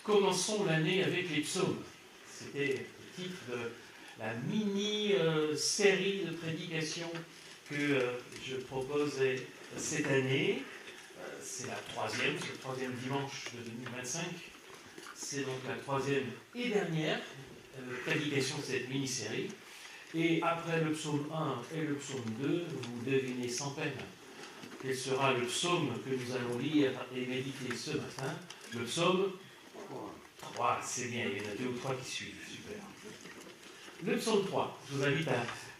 Commençons l'année avec les psaumes. C'était le titre de la mini-série de prédications que je proposais cette année. C'est la troisième, c'est le troisième dimanche de 2025. C'est donc la troisième et dernière prédication de cette mini-série. Et après le psaume 1 et le psaume 2, vous devinez sans peine quel sera le psaume que nous allons lire et méditer ce matin. Le psaume 3, c'est bien, il y en a 2 ou 3 qui suivent, super. Le psaume 3, je vous invite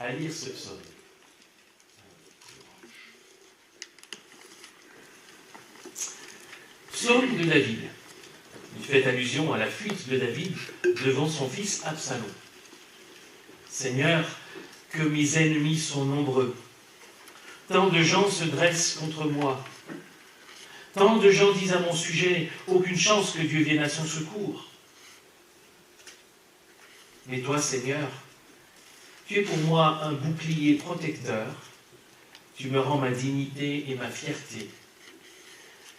à lire ce psaume. Psaume de David. Il fait allusion à la fuite de David devant son fils Absalom. Seigneur, que mes ennemis sont nombreux. Tant de gens se dressent contre moi. Tant de gens disent à mon sujet, aucune chance que Dieu vienne à son secours. Mais toi, Seigneur, tu es pour moi un bouclier protecteur. Tu me rends ma dignité et ma fierté.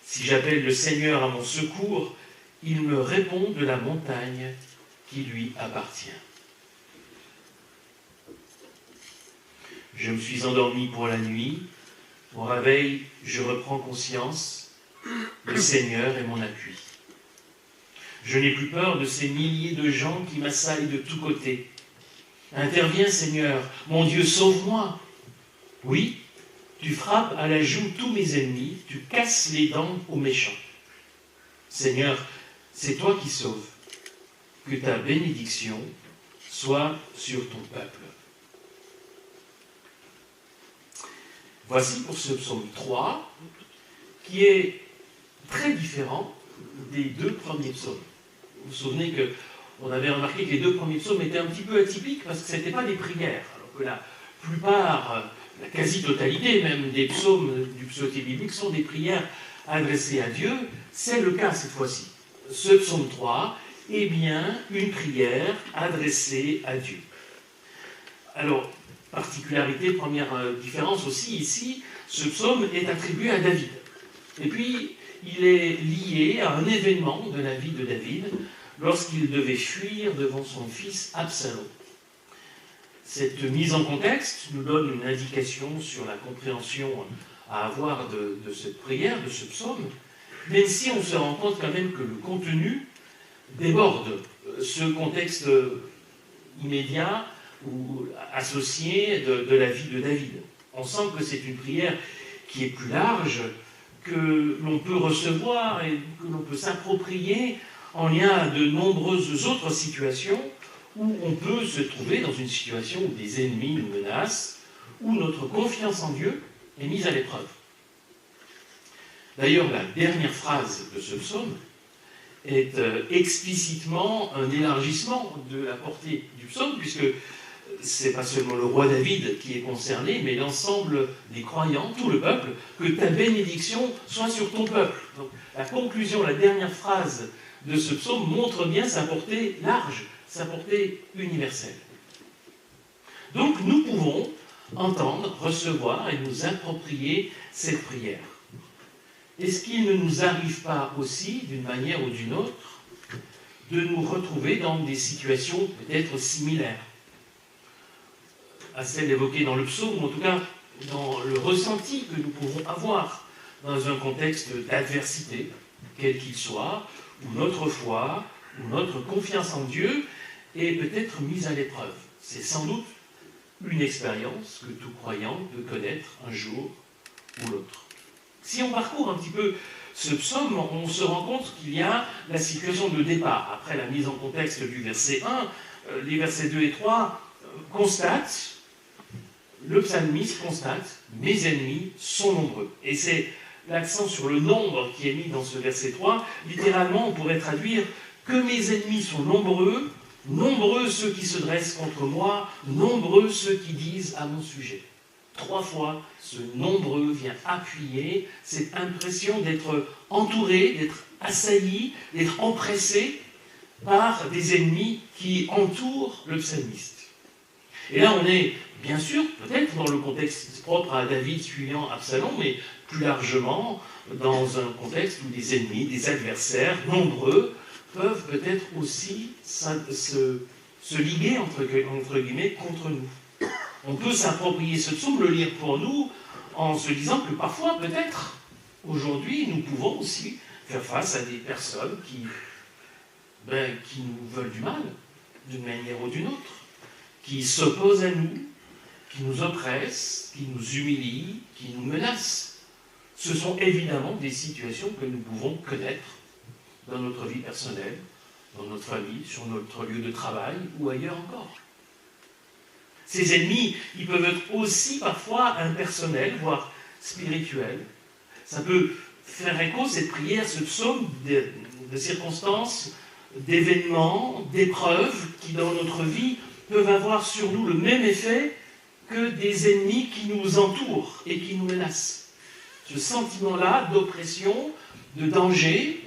Si j'appelle le Seigneur à mon secours, il me répond de la montagne qui lui appartient. Je me suis endormi pour la nuit. Au réveil, je reprends conscience. Le Seigneur est mon appui. Je n'ai plus peur de ces milliers de gens qui m'assaillent de tous côtés. Interviens, Seigneur, mon Dieu, sauve-moi. Oui, tu frappes à la joue tous mes ennemis, tu casses les dents aux méchants. Seigneur, c'est toi qui sauves. Que ta bénédiction soit sur ton peuple. Voici pour ce psaume 3, qui est très différent des 2 premiers psaumes. Vous vous souvenez qu'on avait remarqué que les 2 premiers psaumes étaient un petit peu atypiques parce que ce n'étaient pas des prières, alors que la plupart, la quasi-totalité même des psaumes du psautier biblique sont des prières adressées à Dieu. C'est le cas cette fois-ci. Ce psaume 3 est bien une prière adressée à Dieu. Alors, particularité, première différence aussi ici, ce psaume est attribué à David. Et puis, il est lié à un événement de la vie de David lorsqu'il devait fuir devant son fils Absalom. Cette mise en contexte nous donne une indication sur la compréhension à avoir de cette prière, de ce psaume, même si on se rend compte quand même que le contenu déborde ce contexte immédiat ou associé de la vie de David. On sent que c'est une prière qui est plus large, que l'on peut recevoir et que l'on peut s'approprier en lien à de nombreuses autres situations où on peut se trouver dans une situation où des ennemis nous menacent, où notre confiance en Dieu est mise à l'épreuve. D'ailleurs, la dernière phrase de ce psaume est explicitement un élargissement de la portée du psaume, puisque c'est pas seulement le roi David qui est concerné, mais l'ensemble des croyants, tout le peuple, que ta bénédiction soit sur ton peuple. Donc, la conclusion, la dernière phrase de ce psaume montre bien sa portée large, sa portée universelle. Donc nous pouvons entendre, recevoir et nous approprier cette prière. Est-ce qu'il ne nous arrive pas aussi, d'une manière ou d'une autre, de nous retrouver dans des situations peut-être similaires à celles évoquées dans le psaume, ou en tout cas dans le ressenti que nous pouvons avoir dans un contexte d'adversité, quel qu'il soit, où notre foi, où notre confiance en Dieu est peut-être mise à l'épreuve. C'est sans doute une expérience que tout croyant peut connaître un jour ou l'autre. Si on parcourt un petit peu ce psaume, on se rend compte qu'il y a la situation de départ. Après la mise en contexte du verset 1, les versets 2 et 3 constatent, le psalmiste constate, mes ennemis sont nombreux. Et c'est l'accent sur le nombre qui est mis dans ce verset 3. Littéralement, on pourrait traduire que mes ennemis sont nombreux, nombreux ceux qui se dressent contre moi, nombreux ceux qui disent à mon sujet. 3 fois, ce nombreux vient appuyer cette impression d'être entouré, d'être assailli, d'être empressé par des ennemis qui entourent le psalmiste. Et là, on est, bien sûr, peut-être dans le contexte propre à David fuyant Absalom, mais plus largement dans un contexte où des ennemis, des adversaires nombreux peuvent peut-être aussi se liguer, entre guillemets, contre nous. On peut s'approprier ce psaume, le lire pour nous, en se disant que parfois, peut-être, aujourd'hui, nous pouvons aussi faire face à des personnes qui nous veulent du mal, d'une manière ou d'une autre, qui s'opposent à nous, qui nous oppressent, qui nous humilient, qui nous menacent. Ce sont évidemment des situations que nous pouvons connaître dans notre vie personnelle, dans notre famille, sur notre lieu de travail ou ailleurs encore. Ces ennemis, ils peuvent être aussi parfois impersonnels, voire spirituels. Ça peut faire écho, cette prière, ce psaume, de circonstances, d'événements, d'épreuves qui, dans notre vie, peuvent avoir sur nous le même effet que des ennemis qui nous entourent et qui nous menacent. Ce sentiment-là d'oppression, de danger,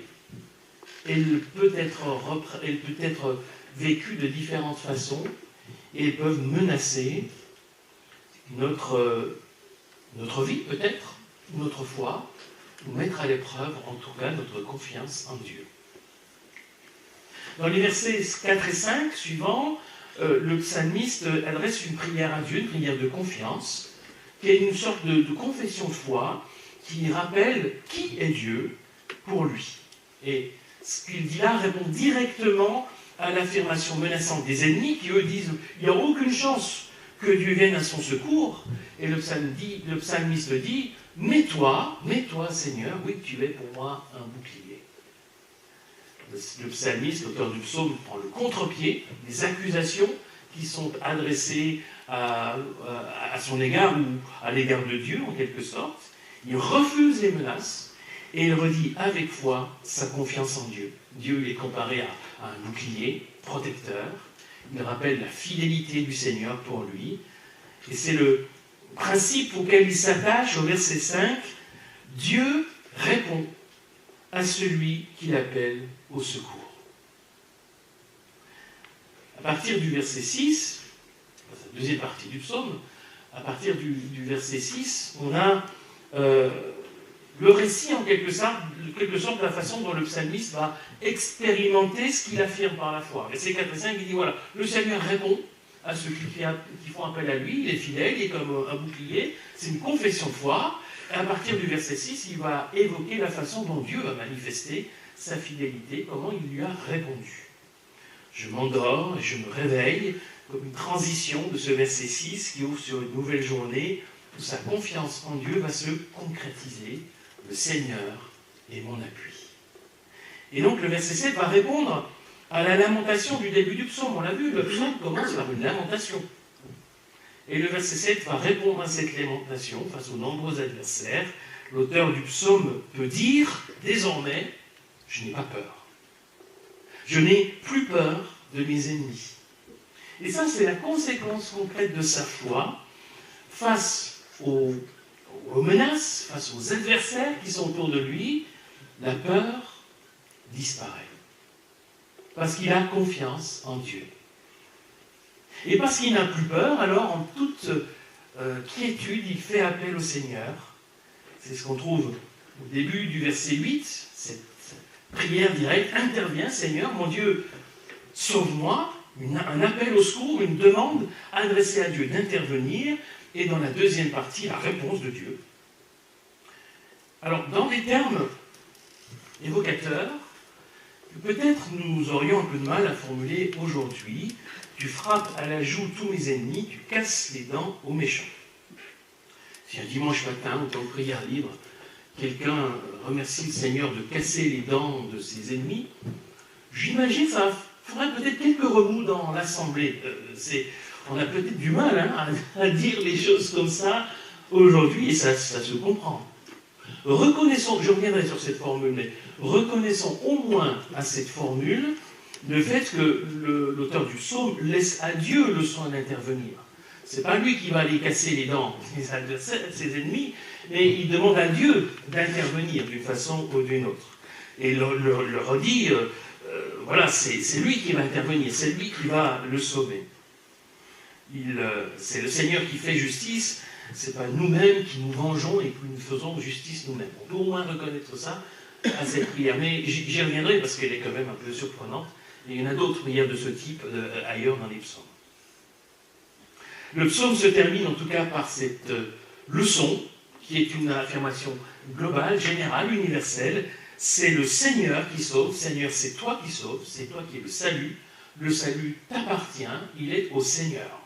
elle peut être vécue de différentes façons et elles peuvent menacer notre vie peut-être, notre foi, ou mettre à l'épreuve en tout cas notre confiance en Dieu. Dans les versets 4 et 5 suivants, le psalmiste adresse une prière à Dieu, une prière de confiance, qui est une sorte de confession de foi, qui rappelle qui est Dieu pour lui. Et ce qu'il dit là répond directement à l'affirmation menaçante des ennemis qui, eux, disent « il n'y a aucune chance que Dieu vienne à son secours ». Et le psalmiste dit « mets-toi, Seigneur, oui, tu es pour moi un bouclier ». Le psalmiste, l'auteur du psaume, prend le contre-pied des accusations qui sont adressées à son égard ou à l'égard de Dieu, en quelque sorte. Il refuse les menaces et il redit avec foi sa confiance en Dieu. Dieu est comparé à un bouclier protecteur. Il rappelle la fidélité du Seigneur pour lui. Et c'est le principe auquel il s'attache au verset 5. Dieu répond à celui qui l'appelle au secours. À partir du verset 6, la deuxième partie du psaume, à partir du verset 6, on a le récit en quelque sorte de la façon dont le psalmiste va expérimenter ce qu'il affirme par la foi. Verset 4 et 5, il dit voilà, le Seigneur répond à ceux qui font appel à lui, il est fidèle, il est comme un bouclier, c'est une confession de foi. Et à partir du verset 6, il va évoquer la façon dont Dieu va manifester sa fidélité, comment il lui a répondu. Je m'endors et je me réveille, comme une transition de ce verset 6 qui ouvre sur une nouvelle journée où sa confiance en Dieu va se concrétiser. Le Seigneur est mon appui. Et donc le verset 7 va répondre à la lamentation du début du psaume. On l'a vu, le psaume commence par une lamentation. Et le verset 7 va répondre à cette lamentation face aux nombreux adversaires. L'auteur du psaume peut dire, désormais, je n'ai pas peur. Je n'ai plus peur de mes ennemis. Et ça, c'est la conséquence concrète de sa foi face aux menaces, face aux adversaires qui sont autour de lui. La peur disparaît. Parce qu'il a confiance en Dieu. Et parce qu'il n'a plus peur, alors en toute quiétude, il fait appel au Seigneur. C'est ce qu'on trouve au début du verset 8, cette prière directe, intervient, Seigneur, mon Dieu, sauve-moi, un appel au secours, une demande adressée à Dieu d'intervenir, et dans la deuxième partie, la réponse de Dieu. Alors, dans des termes évocateurs, peut-être nous aurions un peu de mal à formuler aujourd'hui. Tu frappes à la joue tous mes ennemis, tu casses les dents aux méchants. Si un dimanche matin, au temps de prière libre, quelqu'un remercie le Seigneur de casser les dents de ses ennemis, j'imagine que ça ferait peut-être quelques remous dans l'Assemblée. On a peut-être du mal à dire les choses comme ça aujourd'hui, et ça se comprend. Reconnaissons, je reviendrai sur cette formule, mais reconnaissons au moins à cette formule le fait que l'auteur du psaume laisse à Dieu le soin d'intervenir. Ce n'est pas lui qui va aller casser les dents de ses ennemis, mais il demande à Dieu d'intervenir d'une façon ou d'une autre. Et le redit, voilà, c'est lui qui va intervenir, c'est lui qui va le sauver. C'est le Seigneur qui fait justice, ce n'est pas nous-mêmes qui nous vengeons et qui nous faisons justice nous-mêmes. On peut au moins reconnaître ça à cette prière. Mais j'y reviendrai parce qu'elle est quand même un peu surprenante. Et il y en a d'autres prières de ce type ailleurs dans les psaumes. Le psaume se termine en tout cas par cette leçon, qui est une affirmation globale, générale, universelle. C'est le Seigneur qui sauve. Seigneur, c'est toi qui sauves, c'est toi qui es le salut. Le salut t'appartient, il est au Seigneur.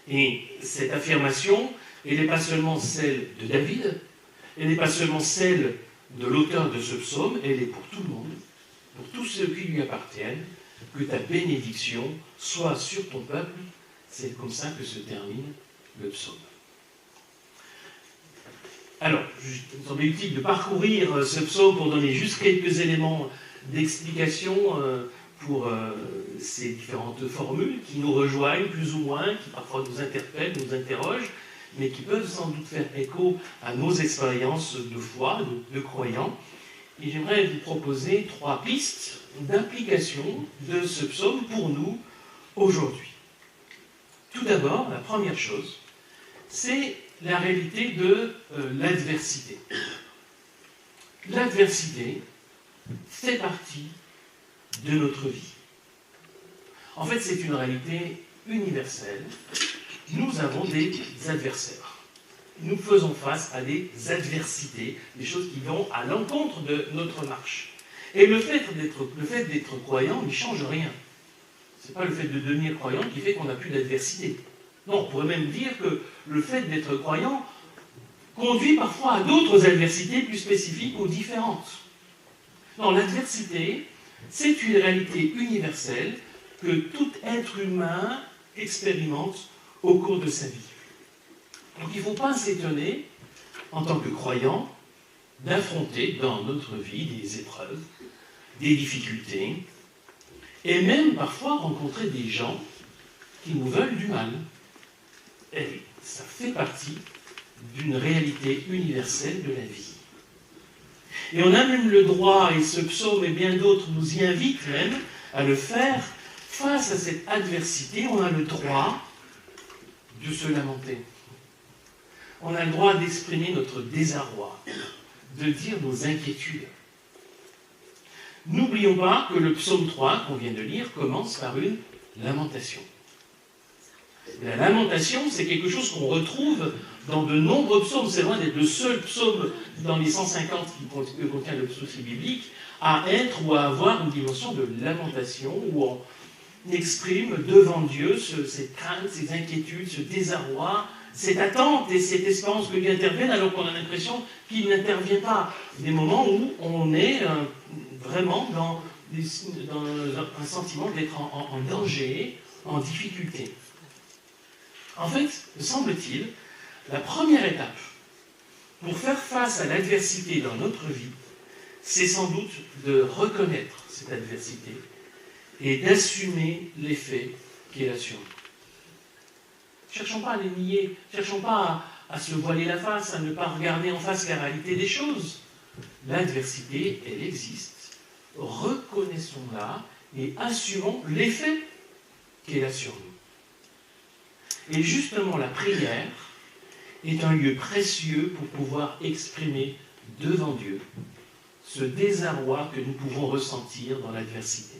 Et cette affirmation, elle n'est pas seulement celle de David, elle n'est pas seulement celle de l'auteur de ce psaume, elle est pour tout le monde, pour tous ceux qui lui appartiennent, que ta bénédiction soit sur ton peuple. C'est comme ça que se termine le psaume. Alors, il me semblait utile de parcourir ce psaume pour donner juste quelques éléments d'explication pour ces différentes formules qui nous rejoignent plus ou moins, qui parfois nous interpellent, nous interrogent, mais qui peuvent sans doute faire écho à nos expériences de foi, de croyants. Et j'aimerais vous proposer 3 pistes d'application de ce psaume pour nous aujourd'hui. Tout d'abord, la première chose, c'est la réalité de l'adversité. L'adversité fait partie de notre vie. En fait, c'est une réalité universelle. Nous avons des adversaires. Nous faisons face à des adversités, des choses qui vont à l'encontre de notre marche. Et le fait d'être croyant n'y change rien. Ce n'est pas le fait de devenir croyant qui fait qu'on n'a plus d'adversité. Non, on pourrait même dire que le fait d'être croyant conduit parfois à d'autres adversités plus spécifiques ou différentes. Non, l'adversité, c'est une réalité universelle que tout être humain expérimente au cours de sa vie. Donc il ne faut pas s'étonner, en tant que croyant, d'affronter dans notre vie des épreuves, des difficultés, et même parfois rencontrer des gens qui nous veulent du mal. Et ça fait partie d'une réalité universelle de la vie. Et on a même le droit, et ce psaume et bien d'autres nous y invitent même, à le faire face à cette adversité. On a le droit de se lamenter. On a le droit d'exprimer notre désarroi, de dire nos inquiétudes. N'oublions pas que le psaume 3 qu'on vient de lire commence par une lamentation. La lamentation, c'est quelque chose qu'on retrouve dans de nombreux psaumes. C'est loin d'être le seul psaume dans les 150 que contient le psaume biblique à être ou à avoir une dimension de lamentation où on exprime devant Dieu ces craintes, ces inquiétudes, ce désarroi, cette attente et cette espérance que Dieu intervienne alors qu'on a l'impression qu'il n'intervient pas. Des moments où on est vraiment dans un sentiment d'être en danger, en difficulté. En fait, me semble-t-il, la première étape pour faire face à l'adversité dans notre vie, c'est sans doute de reconnaître cette adversité et d'assumer l'effet qu'elle a sur nous. Cherchons pas à les nier, cherchons pas à se voiler la face, à ne pas regarder en face la réalité des choses. L'adversité, elle existe. Reconnaissons-la et assumons l'effet qu'elle a sur nous. Et justement, la prière est un lieu précieux pour pouvoir exprimer devant Dieu ce désarroi que nous pouvons ressentir dans l'adversité.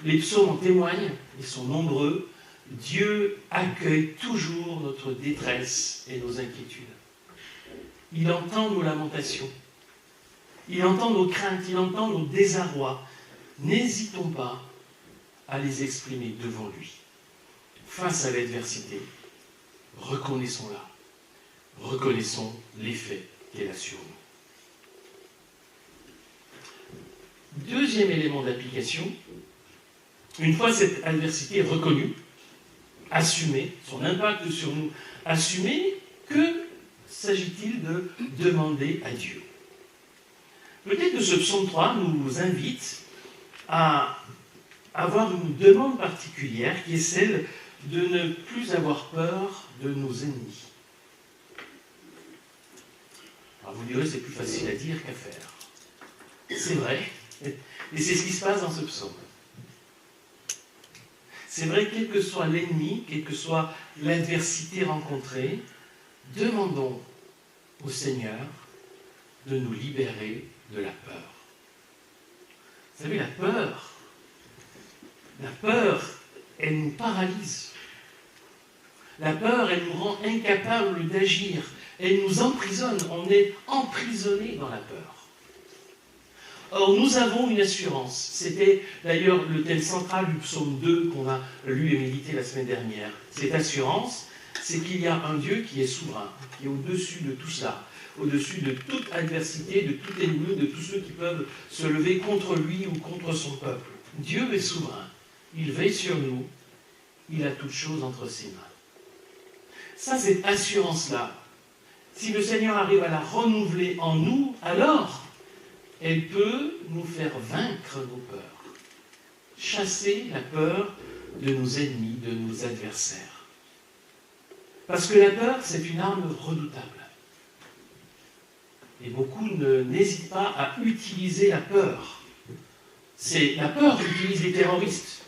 Les psaumes en témoignent, ils sont nombreux. Dieu accueille toujours notre détresse et nos inquiétudes. Il entend nos lamentations, il entend nos craintes, il entend nos désarrois. N'hésitons pas à les exprimer devant lui. Face à l'adversité, reconnaissons-la, reconnaissons l'effet qu'elle a sur nous. Deuxième élément d'application, une fois cette adversité reconnue, assumée, son impact sur nous assumé, que s'agit-il de demander à Dieu? Peut-être que ce psaume 3 nous invite à avoir une demande particulière qui est celle de ne plus avoir peur de nos ennemis. Alors vous direz, c'est plus facile à dire qu'à faire. C'est vrai, et c'est ce qui se passe dans ce psaume. C'est vrai, quel que soit l'ennemi, quelle que soit l'adversité rencontrée, demandons au Seigneur de nous libérer de la peur. Vous savez, la peur, elle nous paralyse. La peur, elle nous rend incapables d'agir. Elle nous emprisonne. On est emprisonné dans la peur. Or, nous avons une assurance. C'était d'ailleurs le thème central du psaume 2 qu'on a lu et médité la semaine dernière. Cette assurance, c'est qu'il y a un Dieu qui est souverain, qui est au-dessus de tout cela, au-dessus de toute adversité, de tout ennemi, de tous ceux qui peuvent se lever contre lui ou contre son peuple. Dieu est souverain. Il veille sur nous. Il a toutes choses entre ses mains. Ça, cette assurance-là, si le Seigneur arrive à la renouveler en nous, alors elle peut nous faire vaincre nos peurs, chasser la peur de nos ennemis, de nos adversaires. Parce que la peur, c'est une arme redoutable. Et beaucoup n'hésitent pas à utiliser la peur. C'est la peur qu'utilisent les terroristes,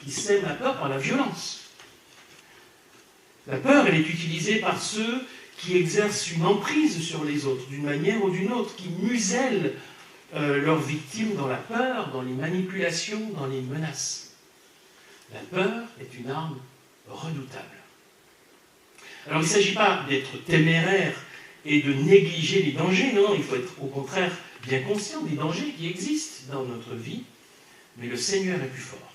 qui sèment la peur par la violence. La peur, elle est utilisée par ceux qui exercent une emprise sur les autres, d'une manière ou d'une autre, qui musellent leurs victimes dans la peur, dans les manipulations, dans les menaces. La peur est une arme redoutable. Alors il ne s'agit pas d'être téméraire et de négliger les dangers, non, il faut être au contraire bien conscient des dangers qui existent dans notre vie, mais le Seigneur est plus fort.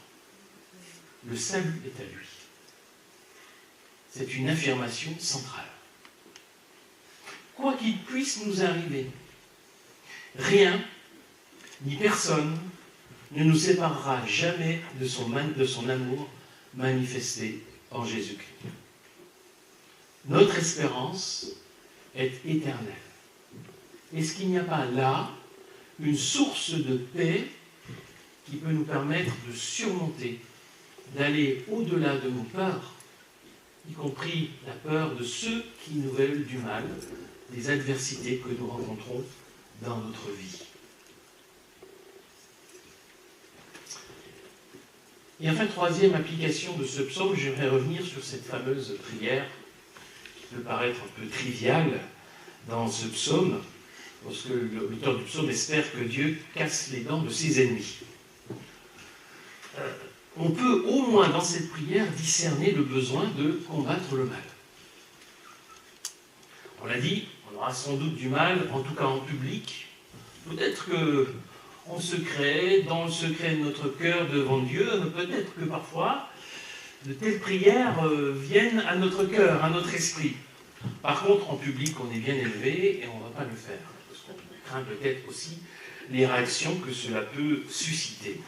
Le salut est à lui. C'est une affirmation centrale. Quoi qu'il puisse nous arriver, rien ni personne ne nous séparera jamais de son amour manifesté en Jésus-Christ. Notre espérance est éternelle. Est-ce qu'il n'y a pas là une source de paix qui peut nous permettre de surmonter, d'aller au-delà de nos peurs, y compris la peur de ceux qui nous veulent du mal, des adversités que nous rencontrons dans notre vie. Et enfin, troisième application de ce psaume, j'aimerais revenir sur cette fameuse prière qui peut paraître un peu triviale dans ce psaume, parce que l'auteur du psaume espère que Dieu casse les dents de ses ennemis. On peut au moins dans cette prière discerner le besoin de combattre le mal. On l'a dit, on aura sans doute du mal, en tout cas en public. Peut-être qu'en secret, dans le secret de notre cœur devant Dieu, peut-être que parfois de telles prières viennent à notre cœur, à notre esprit. Par contre, en public, on est bien élevé et on ne va pas le faire, parce qu'on craint peut-être aussi les réactions que cela peut susciter.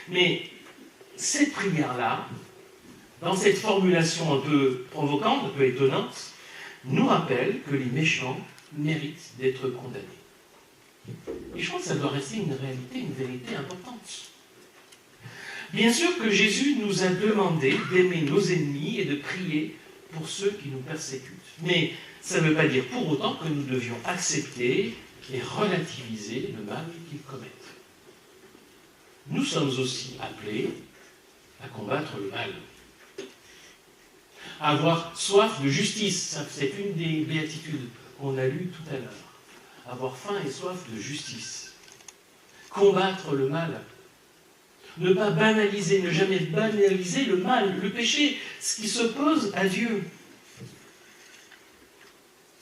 Mais cette prière-là, dans cette formulation un peu provocante, un peu étonnante, nous rappelle que les méchants méritent d'être condamnés. Et je pense que ça doit rester une réalité, une vérité importante. Bien sûr que Jésus nous a demandé d'aimer nos ennemis et de prier pour ceux qui nous persécutent. Mais ça ne veut pas dire pour autant que nous devions accepter et relativiser le mal qu'ils commettent. Nous sommes aussi appelés à combattre le mal. À avoir soif de justice, c'est une des béatitudes qu'on a lues tout à l'heure. Avoir faim et soif de justice. Combattre le mal. Ne pas banaliser, ne jamais banaliser le mal, le péché, ce qui s'oppose à Dieu.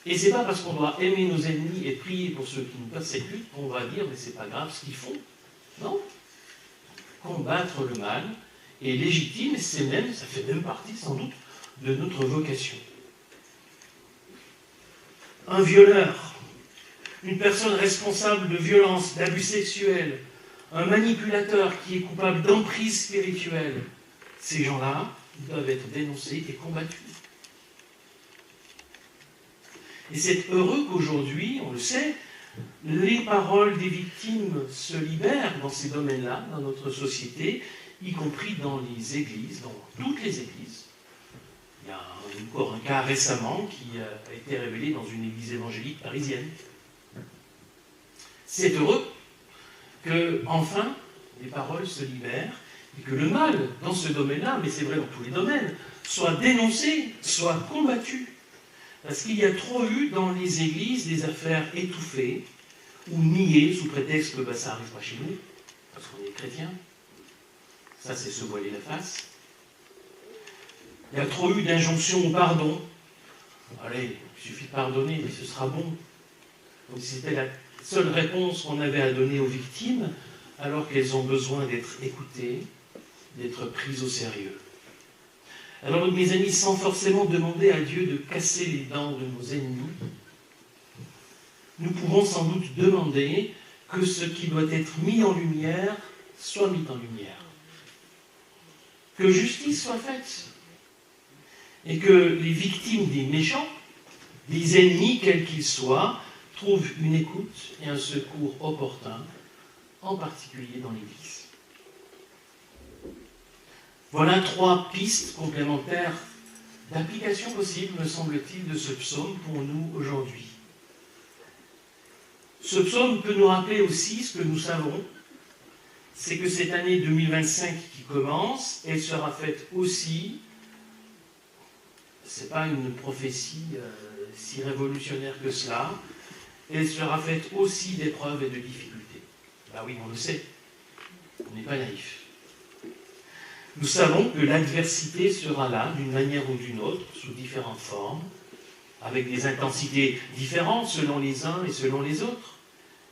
Et c'est pas parce qu'on doit aimer nos ennemis et prier pour ceux qui nous persécutent qu'on va dire mais c'est pas grave ce qu'ils font. Non. Combattre le mal est légitime et ça fait même partie sans doute de notre vocation. Un violeur, une personne responsable de violence, d'abus sexuels, un manipulateur qui est coupable d'emprise spirituelle, ces gens-là doivent être dénoncés et combattus. Et c'est heureux qu'aujourd'hui, on le sait, les paroles des victimes se libèrent dans ces domaines-là, dans notre société, y compris dans les églises, dans toutes les églises. Il y a encore un cas récemment qui a été révélé dans une église évangélique parisienne. C'est heureux que, enfin, les paroles se libèrent et que le mal dans ce domaine-là, mais c'est vrai dans tous les domaines, soit dénoncé, soit combattu. Parce qu'il y a trop eu dans les églises des affaires étouffées ou niées sous prétexte que ça n'arrive pas chez nous, parce qu'on est chrétien. Ça, c'est se voiler la face. Il y a trop eu d'injonctions au pardon. Allez, il suffit de pardonner, mais ce sera bon. Donc c'était la seule réponse qu'on avait à donner aux victimes, alors qu'elles ont besoin d'être écoutées, d'être prises au sérieux. Alors, mes amis, sans forcément demander à Dieu de casser les dents de nos ennemis, nous pouvons sans doute demander que ce qui doit être mis en lumière soit mis en lumière. Que justice soit faite. Et que les victimes des méchants, des ennemis, quels qu'ils soient, trouvent une écoute et un secours opportun, en particulier dans l'Église. Voilà 3 pistes complémentaires d'application possible, me semble-t-il, de ce psaume pour nous aujourd'hui. Ce psaume peut nous rappeler aussi ce que nous savons, c'est que cette année 2025 qui commence, elle sera faite aussi, ce n'est pas une prophétie si révolutionnaire que cela, elle sera faite aussi d'épreuves et de difficultés. Ben oui, on le sait, on n'est pas naïf. Nous savons que l'adversité sera là d'une manière ou d'une autre, sous différentes formes, avec des intensités différentes selon les uns et selon les autres.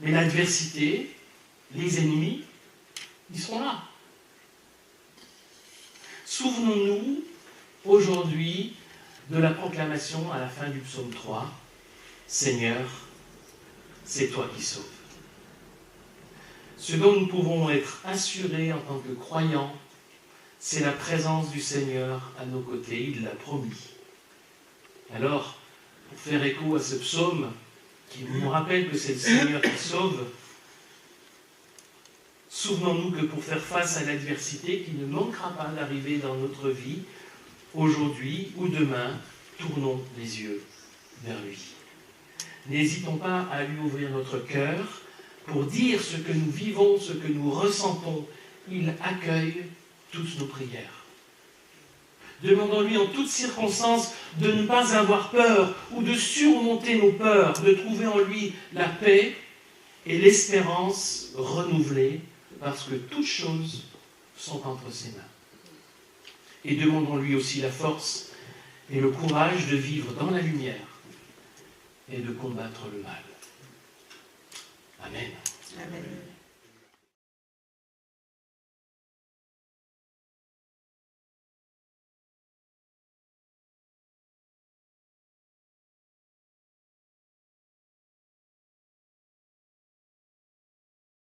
Mais l'adversité, les ennemis, ils seront là. Souvenons-nous aujourd'hui de la proclamation à la fin du psaume 3, « Seigneur, c'est toi qui sauves ». Ce dont nous pouvons être assurés en tant que croyants, c'est la présence du Seigneur à nos côtés, il l'a promis. Alors, pour faire écho à ce psaume qui nous rappelle que c'est le Seigneur qui sauve, souvenons-nous que pour faire face à l'adversité qui ne manquera pas d'arriver dans notre vie, aujourd'hui ou demain, tournons les yeux vers lui. N'hésitons pas à lui ouvrir notre cœur pour dire ce que nous vivons, ce que nous ressentons. Il accueille toutes nos prières. Demandons-lui en toutes circonstances de ne pas avoir peur ou de surmonter nos peurs, de trouver en lui la paix et l'espérance renouvelée, parce que toutes choses sont entre ses mains. Et demandons-lui aussi la force et le courage de vivre dans la lumière et de combattre le mal.